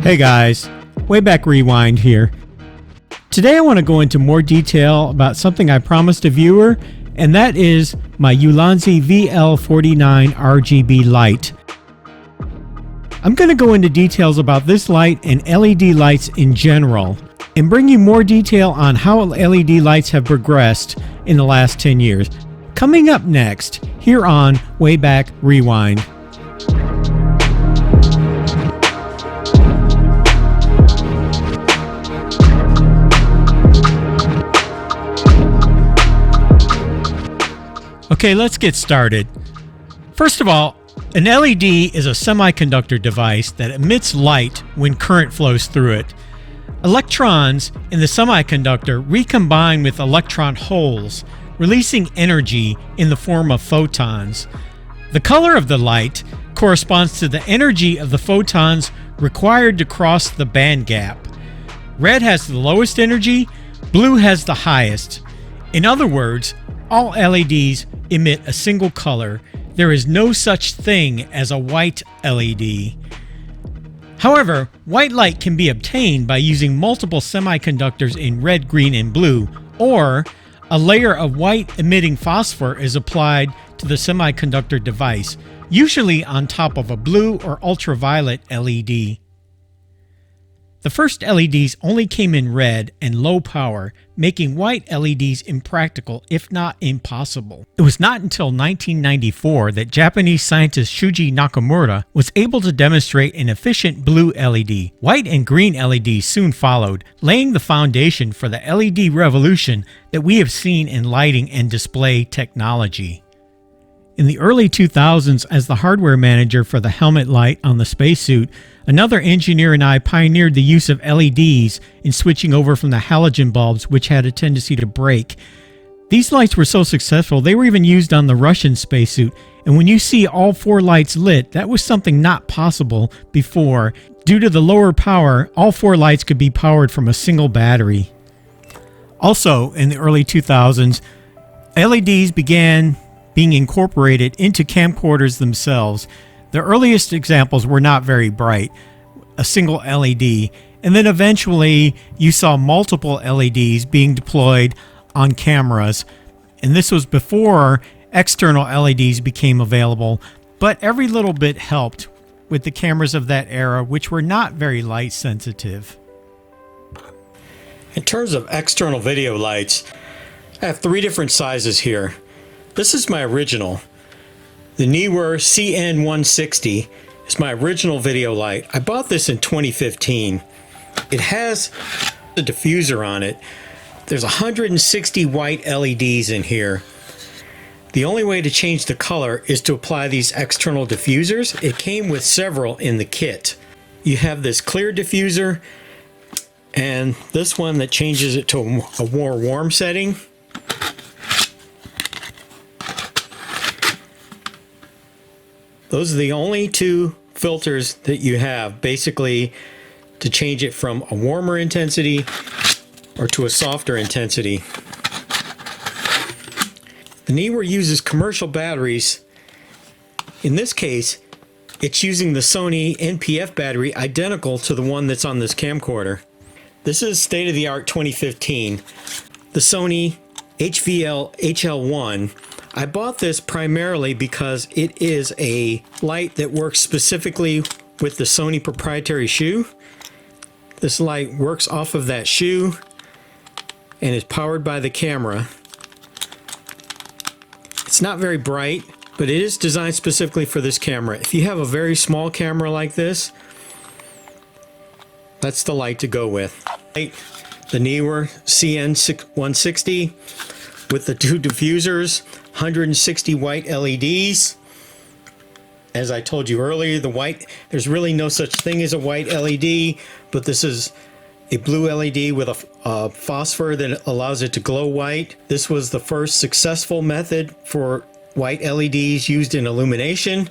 Hey guys, Wayback Rewind here. Today I want to go into more detail about something I promised a viewer, and that is my Ulanzi VL 49 RGB light. I'm going to go into details about this light and LED lights in general, and bring you more detail on how LED lights have progressed in the last 10 years. Coming up next, here on Wayback Rewind. Okay, let's get started. First of all, an LED is a semiconductor device that emits light when current flows through it. Electrons in the semiconductor recombine with electron holes, releasing energy in the form of photons. The color of the light corresponds to the energy of the photons required to cross the band gap. Red has the lowest energy, blue has the highest. In other words, all LEDs emit a single color. There is no such thing as a white LED. However, white light can be obtained by using multiple semiconductors in red, green, and blue, or a layer of white emitting phosphor is applied to the semiconductor device, usually on top of a blue or ultraviolet LED. The first LEDs only came in red and low power, making white LEDs impractical, if not impossible. It was not until 1994 that Japanese scientist Shuji Nakamura was able to demonstrate an efficient blue LED. White and green LEDs soon followed, laying the foundation for the LED revolution that we have seen in lighting and display technology. In the early 2000s, as the hardware manager for the helmet light on the spacesuit, another engineer and I pioneered the use of LEDs in switching over from the halogen bulbs, which had a tendency to break. These lights were so successful, they were even used on the Russian spacesuit, and when you see all four lights lit, that was something not possible before. Due to the lower power, all four lights could be powered from a single battery. Also, in the early 2000s, LEDs began being incorporated into camcorders themselves. The earliest examples were not very bright, a single LED, and then eventually you saw multiple LEDs being deployed on cameras, and this was before external LEDs became available, but every little bit helped with the cameras of that era, which were not very light sensitive. In terms of external video lights, I have three different sizes here. This is my original. The Neewer CH-160 is my original video light. I bought this in 2015. It has a diffuser on it. There's 160 white LEDs in here. The only way to change the color is to apply these external diffusers. It came with several in the kit. You have this clear diffuser and this one that changes it to a more warm setting. Those are the only two filters that you have, basically, to change it from a warmer intensity or to a softer intensity. The Neewer uses commercial batteries. In this case, it's using the Sony NPF battery identical to the one that's on this camcorder. This is state-of-the-art 2015. The Sony HVL HL1. I bought this primarily because it is a light that works specifically with the Sony proprietary shoe. This light works off of that shoe and is powered by the camera. It's not very bright, but it is designed specifically for this camera. If you have a very small camera like this, that's the light to go with. The Neewer CH-160 with the two diffusers, 160 white LEDs. As I told you earlier, the white, there's really no such thing as a white LED, but this is a blue LED with a phosphor that allows it to glow white. This was the first successful method for white LEDs used in illumination,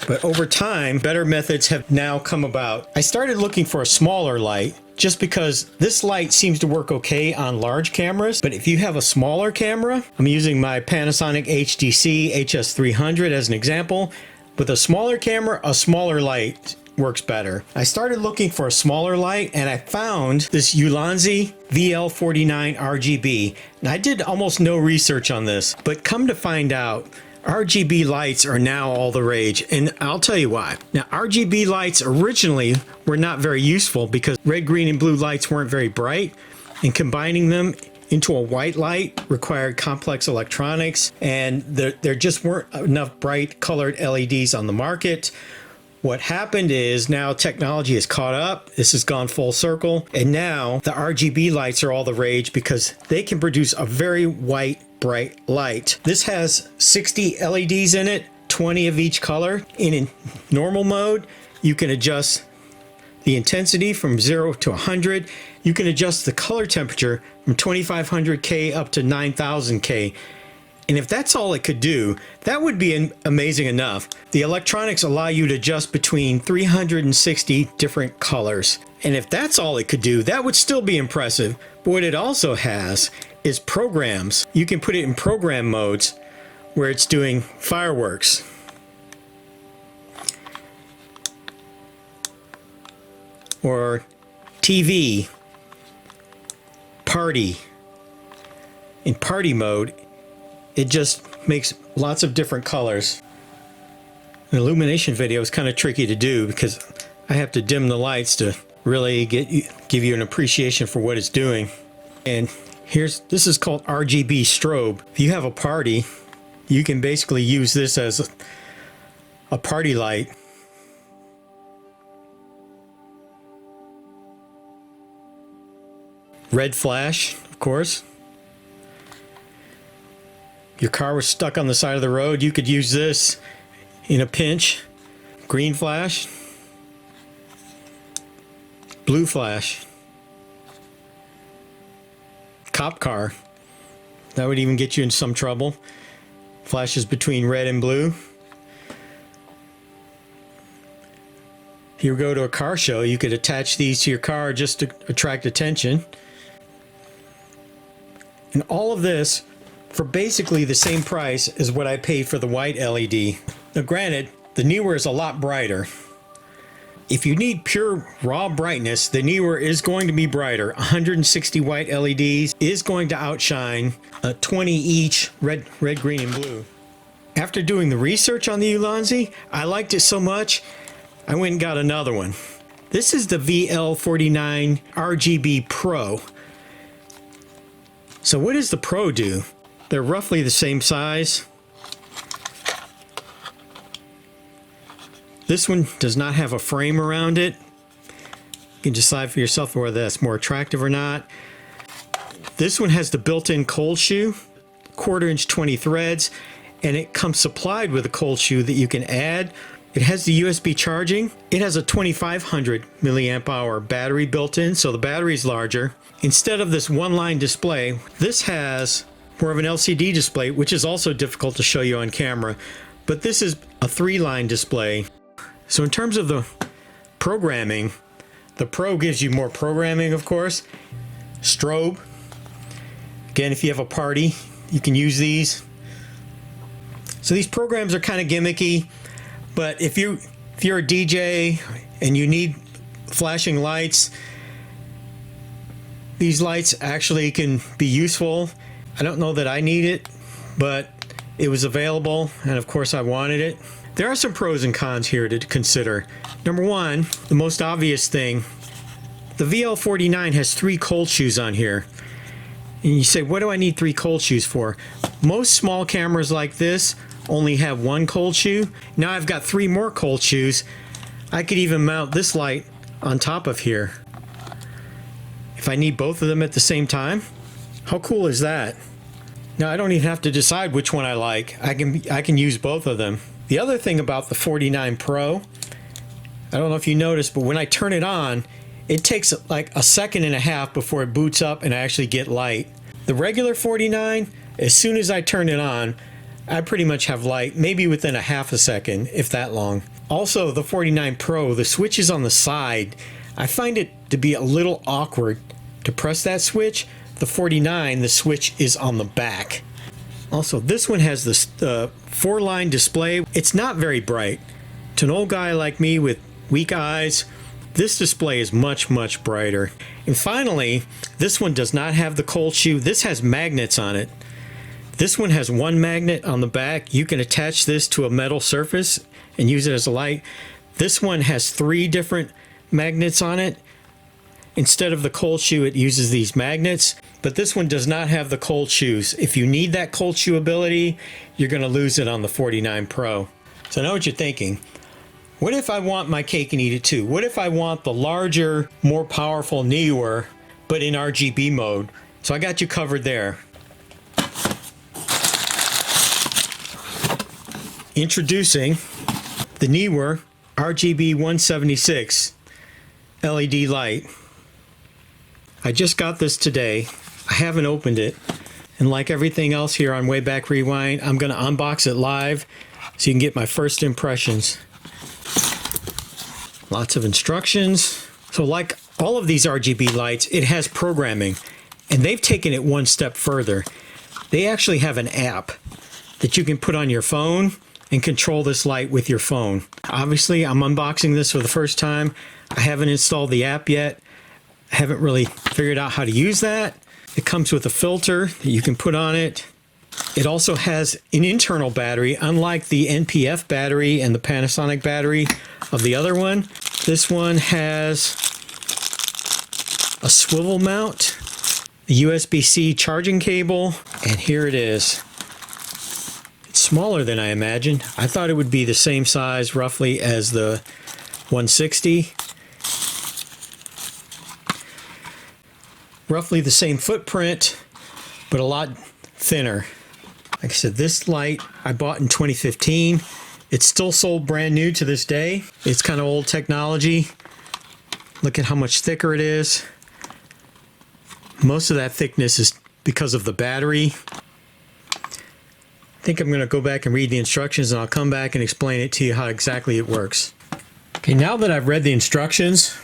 but over time, better methods have now come about. I started looking for a smaller light just because this light seems to work okay on large cameras, but if you have a smaller camera, I'm using my Panasonic HDC HS300 as an example. With a smaller camera, a smaller light works better. I started looking for a smaller light and I found this Ulanzi VL49 RGB. And I did almost no research on this, but come to find out, RGB lights are now all the rage, and I'll tell you why. Now, RGB lights originally were not very useful because red, green, and blue lights weren't very bright, and combining them into a white light required complex electronics, and there just weren't enough bright colored LEDs on the market. What happened is now technology has caught up. This has gone full circle, and now the RGB lights are all the rage because they can produce a very white, bright light. This has 60 LEDs in it, 20 of each color. In normal mode, you can adjust the intensity from 0 to 100. You can adjust the color temperature from 2500 K up to 9000 K. And if that's all it could do, that would be amazing enough. The electronics allow you to adjust between 360 different colors. And if that's all it could do, that would still be impressive. But what it also has is programs. You can put it in program modes where it's doing fireworks, or TV, party. In party mode, it just makes lots of different colors. An illumination video is kind of tricky to do because I have to dim the lights to really give you an appreciation for what it's doing. And this is called RGB strobe. If you have a party, you can basically use this as a party light. Red flash, of course. Your car was stuck on the side of the road, you could use this in a pinch. Green flash. Blue flash. Cop car. That would even get you in some trouble. Flashes between red and blue. If you go to a car show, you could attach these to your car just to attract attention. And all of this for basically the same price as what I paid for the white LED. Now granted, the Neewer is a lot brighter. If you need pure raw brightness, the Neewer is going to be brighter. 160 white LEDs is going to outshine 20 each red, green, and blue. After doing the research on the Ulanzi, I liked it so much, I went and got another one. This is the VL49 RGB Pro. So what does the Pro do? They're roughly the same size. This one does not have a frame around it. You can decide for yourself whether that's more attractive or not. This one has the built-in cold shoe, 1/4 inch 20 threads, and it comes supplied with a cold shoe that you can add. It has the USB charging. It has a 2500 milliamp hour battery built in, so the battery is larger. Instead of this one-line display, this has more of an LCD display, which is also difficult to show you on camera, but this is a 3-line display. So in terms of the programming, the Pro gives you more programming, of course. Strobe. Again, if you have a party, you can use these. So these programs are kind of gimmicky, but if you're a DJ and you need flashing lights, these lights actually can be useful. I don't know that I need it, but it was available, and of course I wanted it. There are some pros and cons here to consider. Number one, the most obvious thing, the VL49 has 3 cold shoes on here. And you say, what do I need 3 cold shoes for? Most small cameras like this only have 1 cold shoe. Now I've got 3 more cold shoes. I could even mount this light on top of here if I need both of them at the same time. How cool is that? Now I don't even have to decide which one I like. I can use both of them. The other thing about the 49 Pro, I don't know if you noticed, but when I turn it on, it takes like a second and a half before it boots up and I actually get light. The regular 49, as soon as I turn it on, I pretty much have light, maybe within a half a second, if that long. Also, the 49 Pro, the switch is on the side. I find it to be a little awkward to press that switch. The 49, the switch is on the back. Also, this one has this 4-line display. It's not very bright. To an old guy like me with weak eyes, this display is much, much brighter. And finally, this one does not have the cold shoe. This has magnets on it. This one has one magnet on the back. You can attach this to a metal surface and use it as a light. This one has 3 different magnets on it. Instead of the cold shoe, it uses these magnets, but this one does not have the cold shoes. If you need that cold shoe ability, you're going to lose it on the 49 Pro. So I know what you're thinking. What if I want my cake and eat it too? What if I want the larger, more powerful Neewer, but in RGB mode? So I got you covered there. Introducing the Neewer RGB 176 LED light. I just got this today. I haven't opened it. And like everything else here on Wayback Rewind, I'm going to unbox it live so you can get my first impressions. Lots of instructions. So like all of these RGB lights, it has programming. And they've taken it one step further. They actually have an app that you can put on your phone and control this light with your phone. Obviously, I'm unboxing this for the first time. I haven't installed the app yet. I haven't really figured out how to use that. It comes with a filter that you can put on it. It also has an internal battery, unlike the NPF battery and the Panasonic battery of the other one. This one has a swivel mount, a USB-C charging cable, and here it is. It's smaller than I imagined. I thought it would be the same size roughly as the 160. Roughly the same footprint, but a lot thinner. Like I said, this light I bought in 2015. It's still sold brand new to this day. It's kind of old technology. Look at how much thicker it is. Most of that thickness is because of the battery. I think I'm going to go back and read the instructions, and I'll come back and explain it to you how exactly it works. Okay, now that I've read the instructions,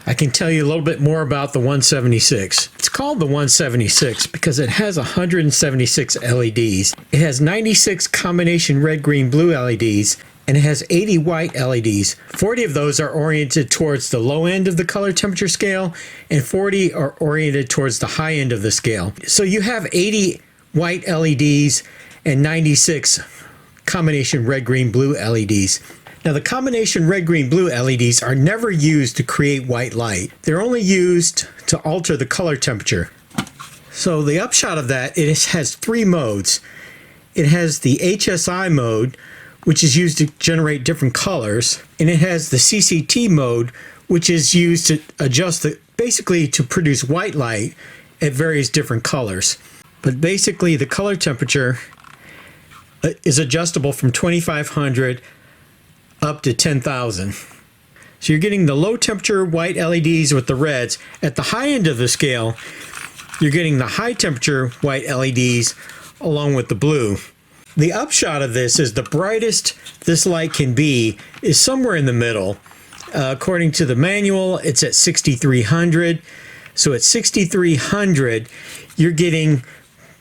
I can tell you a little bit more about the 176. It's called the 176 because it has 176 LEDs. It has 96 combination red, green, blue LEDs, and it has 80 white LEDs. 40 of those are oriented towards the low end of the color temperature scale, and 40 are oriented towards the high end of the scale. So you have 80 white LEDs and 96 combination red, green, blue LEDs. Now the combination red, green, blue LEDs are never used to create white light. They're only used to alter the color temperature. So the upshot of that, it has 3 modes. It has the HSI mode, which is used to generate different colors, and it has the CCT mode, which is used to adjust basically to produce white light at various different colors. But basically the color temperature is adjustable from 2500 up to 10,000. So you're getting the low temperature white LEDs with the reds. At the high end of the scale, you're getting the high temperature white LEDs along with the blue. The upshot of this is the brightest this light can be is somewhere in the middle. According to the manual, it's at 6300. So at 6300, you're getting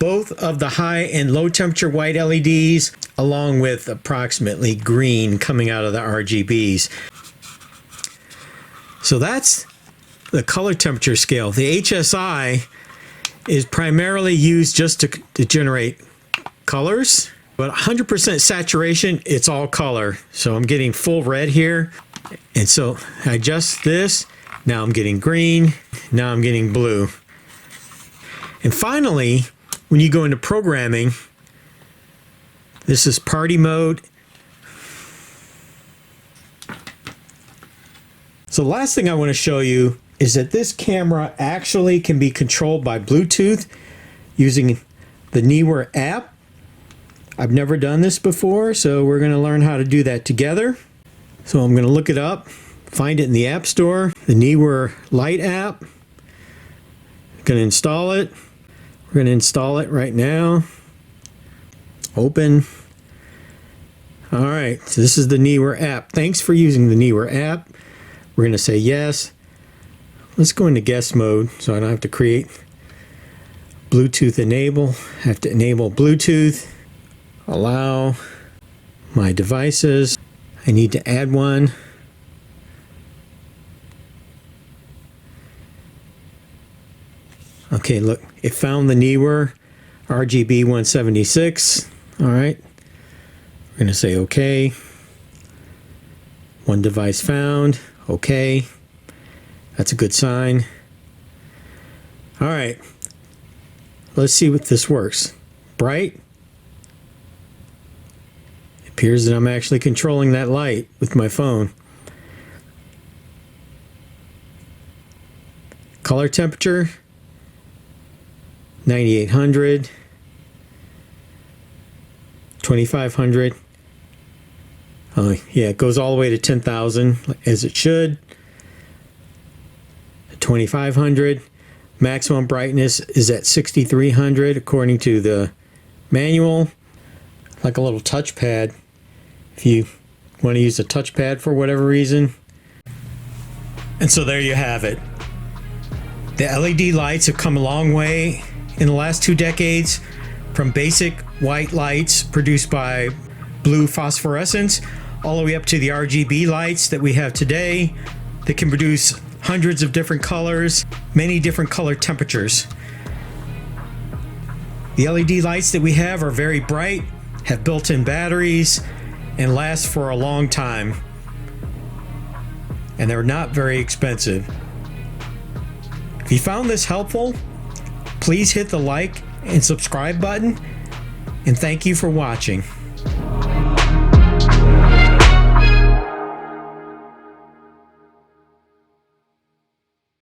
both of the high and low temperature white LEDs along with approximately green coming out of the RGBs. So that's the color temperature scale. The HSI is primarily used just to generate colors, but 100% saturation, it's all color. So I'm getting full red here. And so I adjust this. Now I'm getting green. Now I'm getting blue. And finally, when you go into programming, this is party mode. So the last thing I want to show you is that this camera actually can be controlled by Bluetooth using the Neewer app. I've never done this before, so we're going to learn how to do that together. So I'm going to look it up, find it in the App Store, the Neewer Light app. I'm going to install it. We're going to install it right now. Open. All right, so this is the Neewer app. Thanks for using the Neewer app. We're going to say yes. Let's go into guest mode so I don't have to create Bluetooth enable. I have to enable Bluetooth. Allow my devices. I need to add one. Okay, look, it found the Neewer RGB 176. All right, we're going to say okay. One device found. Okay, that's a good sign. All right, let's see if this works. Bright. It appears that I'm actually controlling that light with my phone. Color temperature 9800, 2500. Oh yeah, it goes all the way to 10,000 as it should. 2500. Maximum brightness is at 6300 according to the manual. Like a little touchpad if you want to use a touchpad for whatever reason. And so there you have it. The LED lights have come a long way in the last 2 decades, from basic white lights produced by blue phosphorescence all the way up to the RGB lights that we have today that can produce hundreds of different colors, many different color temperatures. The LED lights that we have are very bright, have built-in batteries, and last for a long time. And they're not very expensive. If you found this helpful, please hit the like and subscribe button, and thank you for watching.